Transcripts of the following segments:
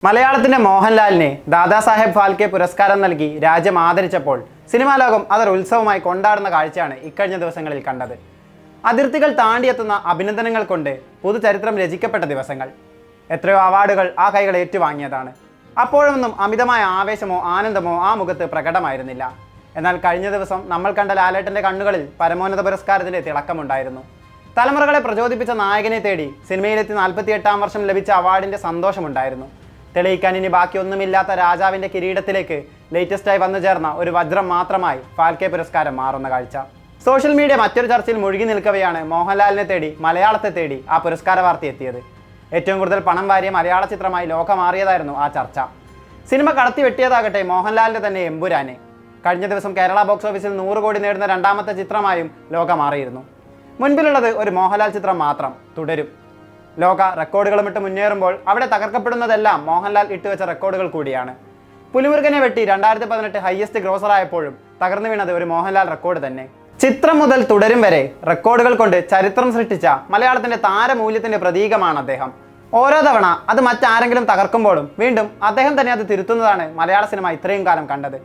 മലയാളത്തിന്റെ മോഹൻലാലിനെ ദാദാസാഹേബ് ഫാൽക്കെ പുരസ്കാരം നൽകി രാജ്യം ആദരിച്ചപ്പോൾ സിനിമാ ലോകം അതൊരു ഉത്സവമായി കൊണ്ടാടുന്ന കാഴ്ചയാണ് ഇക്കഴിഞ്ഞ ദിവസങ്ങളിൽ കണ്ടത്. അതിർത്തികൾ താണ്ടിയെത്തുന്ന അഭിനന്ദനങ്ങൾ കൊണ്ട് പുതുചരിത്രം രചിക്കപ്പെട്ട ദിവസങ്ങൾ. എത്രയോ അവാർഡുകൾ ആ കൈകൾ ഏറ്റുവാങ്ങിയതാണ്. അപ്പോഴൊന്നും അമിതമായ ആവേശമോ ആനന്ദമോ ആ മുഖത്ത് പ്രകടമായിരുന്നില്ല. എന്നാൽ കഴിഞ്ഞ ദിവസം നമ്മൾ കണ്ട ലാലേട്ടന്റെ കണ്ണുകളിൽ പരമോന്നത പുരസ്കാരത്തിന്റെ തിളക്കമുണ്ടായിരുന്നു. തലമുറകളെ പ്രചോദിപ്പിച്ച നായകനെ തേടി സിനിമയിലെത്തി 48-ാം വർഷം ലഭിച്ച അവാർഡിന്റെ സന്തോഷമുണ്ടായിരുന്നു. തെളിയിക്കാൻ ഇനി ബാക്കിയൊന്നുമില്ലാത്ത രാജാവിന്റെ കിരീടത്തിലേക്ക് ലേറ്റസ്റ്റായി വന്നു ചേർന്ന ഒരു വജ്രം മാത്രമായി ഫാൽക്കെ പുരസ്കാരം മാറുന്ന കാഴ്ച. സോഷ്യൽ മീഡിയ മറ്റൊരു ചർച്ചയിൽ മുഴുകി നിൽക്കവെയാണ് മോഹൻലാലിനെ തേടി മലയാളത്തെ തേടി ആ പുരസ്കാര വാർത്ത എത്തിയത്. ഏറ്റവും കൂടുതൽ പണം വാരിയ മലയാള ചിത്രമായി ലോകം മാറിയതായിരുന്നു ആ ചർച്ച. സിനിമ കടത്തി വെട്ടിയതാകട്ടെ മോഹൻലാലിന്റെ തന്നെ എമ്പുരാനെ. കഴിഞ്ഞ ദിവസം കേരള ബോക്സ് ഓഫീസിൽ 100 കോടി നേടുന്ന രണ്ടാമത്തെ ചിത്രമായും ലോകം മാറിയിരുന്നു. മുൻപിലുള്ളത് ഒരു മോഹൻലാൽ ചിത്രം മാത്രം, തുടരും. ലോക റെക്കോർഡുകളും ഇട്ട് മുന്നേറുമ്പോൾ അവിടെ തകർക്കപ്പെടുന്നതെല്ലാം മോഹൻലാൽ ഇട്ടുവെച്ച റെക്കോർഡുകൾ കൂടിയാണ്. പുലിമുരുകനെ വെട്ടി 2018 ഹയസ്റ്റ് ഗ്രോസർ ആയപ്പോഴും തകർന്നു വീണത് ഒരു മോഹൻലാൽ റെക്കോർഡ് തന്നെ. ചിത്രം മുതൽ തുടരും വരെ റെക്കോർഡുകൾ കൊണ്ട് ചരിത്രം സൃഷ്ടിച്ച മലയാളത്തിന്റെ താരമൂല്യത്തിന്റെ പ്രതീകമാണ് അദ്ദേഹം. ഓരോ തവണ അത് മറ്റാരെങ്കിലും തകർക്കുമ്പോഴും വീണ്ടും അദ്ദേഹം തന്നെ അത് തിരുത്തുന്നതാണ് മലയാള സിനിമ ഇത്രയും കാലം കണ്ടത്.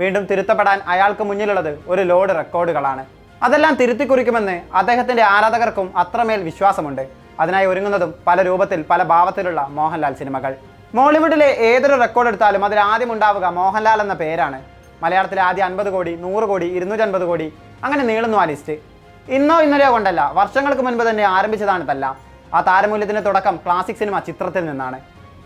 വീണ്ടും തിരുത്തപ്പെടാൻ അയാൾക്ക് മുന്നിലുള്ളത് ഒരു ലോഡ് റെക്കോർഡുകളാണ്. അതെല്ലാം തിരുത്തി കുറിക്കുമെന്ന് അദ്ദേഹത്തിന്റെ ആരാധകർക്കും അത്രമേൽ വിശ്വാസമുണ്ട്. അതിനായി ഒരുങ്ങുന്നതും പല രൂപത്തിൽ പല ഭാവത്തിലുള്ള മോഹൻലാൽ സിനിമകൾ. മോളിവുഡിലെ ഏതൊരു റെക്കോർഡ് എടുത്താലും അതിൽ ആദ്യം ഉണ്ടാവുക മോഹൻലാൽ എന്ന പേരാണ്. മലയാളത്തിലെ ആദ്യ 50 കോടി, 100 കോടി, 250 കോടി അങ്ങനെ നീളുന്നു ആ ലിസ്റ്റ്. ഇന്നോ ഇന്നലെയോ കൊണ്ടല്ല, വർഷങ്ങൾക്ക് മുൻപ് തന്നെ ആരംഭിച്ചതാണ് ഇതെല്ലാം. ആ താരമൂല്യത്തിന്റെ തുടക്കം ക്ലാസിക് സിനിമ ചിത്രത്തിൽ നിന്നാണ്.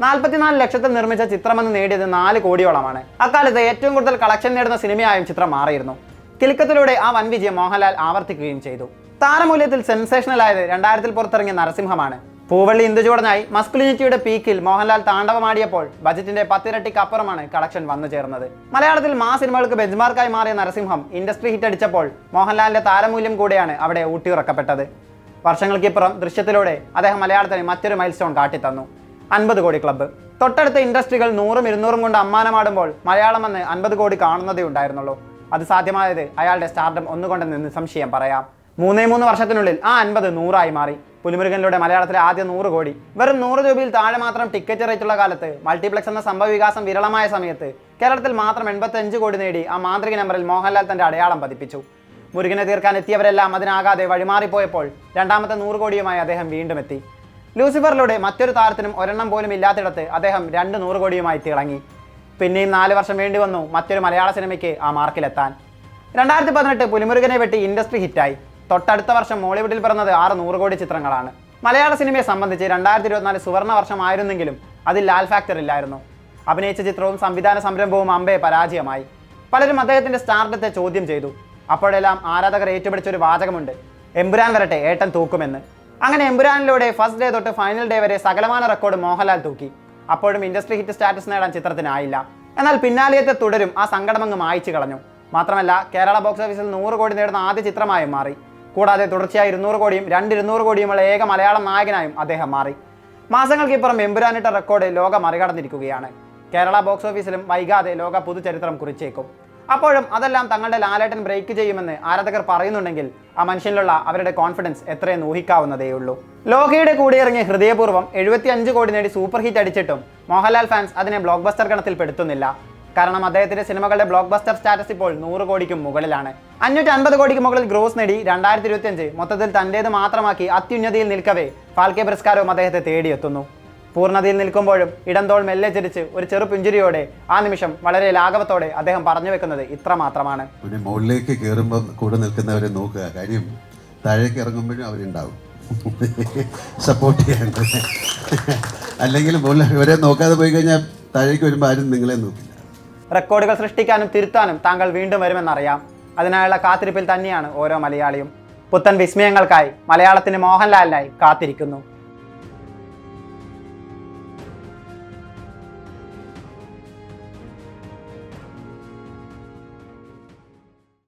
44 ലക്ഷത്തിൽ നിർമ്മിച്ച ചിത്രമെന്ന് നേടിയത് 4 കോടിയോളമാണ്. അക്കാലത്ത് ഏറ്റവും കൂടുതൽ കളക്ഷൻ നേടുന്ന സിനിമയായും ചിത്രം മാറിയിരുന്നു. കിലുക്കത്തിലൂടെ ആ വൻ വിജയം മോഹൻലാൽ ആവർത്തിക്കുകയും ചെയ്തു. താരമൂല്യത്തിൽ സെൻസേഷണൽ ആയത് 2000-ൽ പുറത്തിറങ്ങിയ നരസിംഹമാണ്. പൂവള്ളി ഇന്ദുചൂടനായി മസ്കുലിനിറ്റിയുടെ പീക്കിൽ മോഹൻലാൽ താണ്ഡവമാടിയപ്പോൾ ബജറ്റിന്റെ 10 ഇരട്ടിക്ക് അപ്പുറമാണ് കളക്ഷൻ വന്നു ചേർന്നത്. മലയാളത്തിൽ സിനിമകൾക്ക് ബെഞ്ച്മാർക്കായി മാറിയ നരസിംഹം ഇൻഡസ്ട്രി ഹിറ്റ് അടിച്ചപ്പോൾ മോഹൻലാലിന്റെ താരമൂല്യം കൂടെയാണ് അവിടെ ഊട്ടിയുറക്കപ്പെട്ടത്. വർഷങ്ങൾക്കിപ്പുറം ദൃശ്യത്തിലൂടെ അദ്ദേഹം മലയാളത്തിന് മറ്റൊരു മൈൽ സ്റ്റോൺ കാട്ടിത്തന്നു, 50 കോടി ക്ലബ്ബ്. തൊട്ടടുത്ത ഇൻഡസ്ട്രികൾ 100-ഉം 200-ഉം കൊണ്ട് അമ്മാനമാടുമ്പോൾ മലയാളം വന്ന് 50 കോടി കാണുന്നതേ ഉണ്ടായിരുന്നുള്ളൂ. അത് സാധ്യമായത് അയാളുടെ സ്റ്റാർഡം ഒന്നുകൊണ്ടെന്ന് നിസ്സംശയം പറയാം. 3 വർഷത്തിനുള്ളിൽ ആ 50 100ആയി മാറി. പുലിമുരുകനിലൂടെ മലയാളത്തിലെ ആദ്യ 100 കോടി. വെറും 100 രൂപയിൽ താഴെ മാത്രം ടിക്കറ്റ് റേറ്റുള്ള കാലത്ത്, മൾട്ടിപ്ലക്സ് എന്ന സംഭവ വികാസം വിരളമായ സമയത്ത് കേരളത്തിൽ മാത്രം 85 കോടി നേടി ആ മാന്ത്രിക നമ്പറിൽ മോഹൻലാൽ തന്റെ അടയാളം പതിപ്പിച്ചു. മുരുകനെ തീർക്കാൻ എത്തിയവരെല്ലാം അതിനാകാതെ വഴിമാറിപ്പോയപ്പോൾ രണ്ടാമത്തെ 100 കോടിയുമായി അദ്ദേഹം വീണ്ടും എത്തി. ലൂസിഫറിലൂടെ മറ്റൊരു താരത്തിനും ഒരെണ്ണം പോലും ഇല്ലാത്തിടത്ത് അദ്ദേഹം 2 100 കോടിയുമായി തിളങ്ങി. പിന്നെയും 4 വർഷം വേണ്ടി വന്നു മറ്റൊരു മലയാള സിനിമയ്ക്ക് ആ മാർക്കിലെത്താൻ. 2018 പുലിമുരുകനെ വെട്ടി ഇൻഡസ്ട്രി ഹിറ്റായി. തൊട്ടടുത്ത വർഷം മോളിവുഡിൽ പിറന്നത് 6 100 കോടി ചിത്രങ്ങളാണ്. മലയാള സിനിമയെ സംബന്ധിച്ച് 2024 സുവർണ്ണ വർഷമായിരുന്നെങ്കിലും അതിൽ ലാൽ ഫാക്ടർ ഇല്ലായിരുന്നു. അഭിനയിച്ച ചിത്രവും സംവിധാന സംരംഭവും അമ്പേ പരാജയമായി. പലരും അദ്ദേഹത്തിന്റെ സ്റ്റാർഡത്തെ ചോദ്യം ചെയ്തു. അപ്പോഴെല്ലാം ആരാധകർ ഏറ്റുപിടിച്ചൊരു വാചകമുണ്ട്, എമ്പുരാൻ വരട്ടെ ഏട്ടൻ തൂക്കുമെന്ന്. അങ്ങനെ എമ്പുരാനിലൂടെ ഫസ്റ്റ് ഡേ തൊട്ട് ഫൈനൽ ഡേ വരെ സകലമാന റെക്കോർഡ് മോഹൻലാൽ തൂക്കി. അപ്പോഴും ഇൻഡസ്ട്രി ഹിറ്റ് സ്റ്റാറ്റസ് നേടാൻ ചിത്രത്തിനായില്ല. എന്നാൽ പിന്നാലെയത്തെ തുടരും ആ സങ്കടമങ്ങ് മായ്ച്ചു കളഞ്ഞു. മാത്രമല്ല കേരള ബോക്സ് ഓഫീസിൽ 100 കോടി നേടുന്ന ആദ്യ ചിത്രമായും മാറി. കൂടാതെ തുടർച്ചയായി 200 കോടിയും 200 കോടിയുമുള്ള ഏക മലയാളം നായകനായും അദ്ദേഹം മാറി. മാസങ്ങൾക്കിപ്പുറം എമ്പുരാനിട്ട റെക്കോർഡ് ലോകം മറികടന്നിരിക്കുകയാണ്. കേരള ബോക്സ് ഓഫീസിലും വൈകാതെ ലോക പുതുചരിത്രം കുറിച്ചേക്കും. അപ്പോഴും അതെല്ലാം തങ്ങളുടെ ലാലേട്ടൻ ബ്രേക്ക് ചെയ്യുമെന്ന് ആരാധകർ പറയുന്നുണ്ടെങ്കിൽ ആ മനുഷ്യനിലുള്ള അവരുടെ കോൺഫിഡൻസ് എത്രയെന്ന് ഊഹിക്കാവുന്നതേയുള്ളൂ. ലോകയുടെ കൂടെ ഇറങ്ങിയ ഹൃദയപൂർവ്വം 75 കോടി നേടി സൂപ്പർ ഹിറ്റ് അടിച്ചിട്ടും മോഹൻലാൽ ഫാൻസ് അതിനെ ബ്ലോക്ക് ബസ്റ്റർ ഗണത്തിൽ പെടുത്തുന്നില്ല. കാരണം അദ്ദേഹത്തിന്റെ സിനിമകളുടെ ബ്ലോക്ക് ബസ്റ്റർ സ്റ്റാറ്റസ് ഇപ്പോൾ 100 കോടിക്കും മുകളിലാണ്. 550 കോടിക്ക് മുകളിൽ ഗ്രോസ് നേടി 2025 മൊത്തത്തിൽ തന്റേത് മാത്രമാക്കി അത്യുന്നതിയിൽ നിൽക്കവേ ഫാൽക്കെ പുരസ്കാരവും അദ്ദേഹത്തെ തേടിയെത്തുന്നു. പൂർണ്ണതയിൽ നിൽക്കുമ്പോഴും ഇടന്തോൾ മെല്ലെ ചിരിച്ച് ഒരു ചെറു പുഞ്ചിരിയോടെ ആ നിമിഷം വളരെ ലാഘവത്തോടെ അദ്ദേഹം പറഞ്ഞു വെക്കുന്നത് ഇത്ര മാത്രമാണ്. മുകളിലേക്ക് കയറുമ്പോൾ കൂടെ നിൽക്കുന്നവരെ നോക്കുക, കാര്യം താഴേക്ക് ഇറങ്ങുമ്പോഴും അവരുണ്ടാവും സപ്പോർട്ട് ചെയ്യാൻ. അല്ലെങ്കിൽ ഇവരെ നോക്കാതെ പോയി കഴിഞ്ഞാൽ താഴേക്ക് വരുമ്പോൾ ആരും നിങ്ങളെ നോക്കില്ല. റെക്കോർഡുകൾ സൃഷ്ടിക്കാനും തിരുത്താനും താങ്കൾ വീണ്ടും വരുമെന്നറിയാം. അതിനായുള്ള കാത്തിരിപ്പിൽ തന്നെയാണ് ഓരോ മലയാളിയും. പുത്തൻ വിസ്മയങ്ങൾക്കായി മലയാളത്തിന്റെ മോഹൻലാലിനായി കാത്തിരിക്കുന്നു.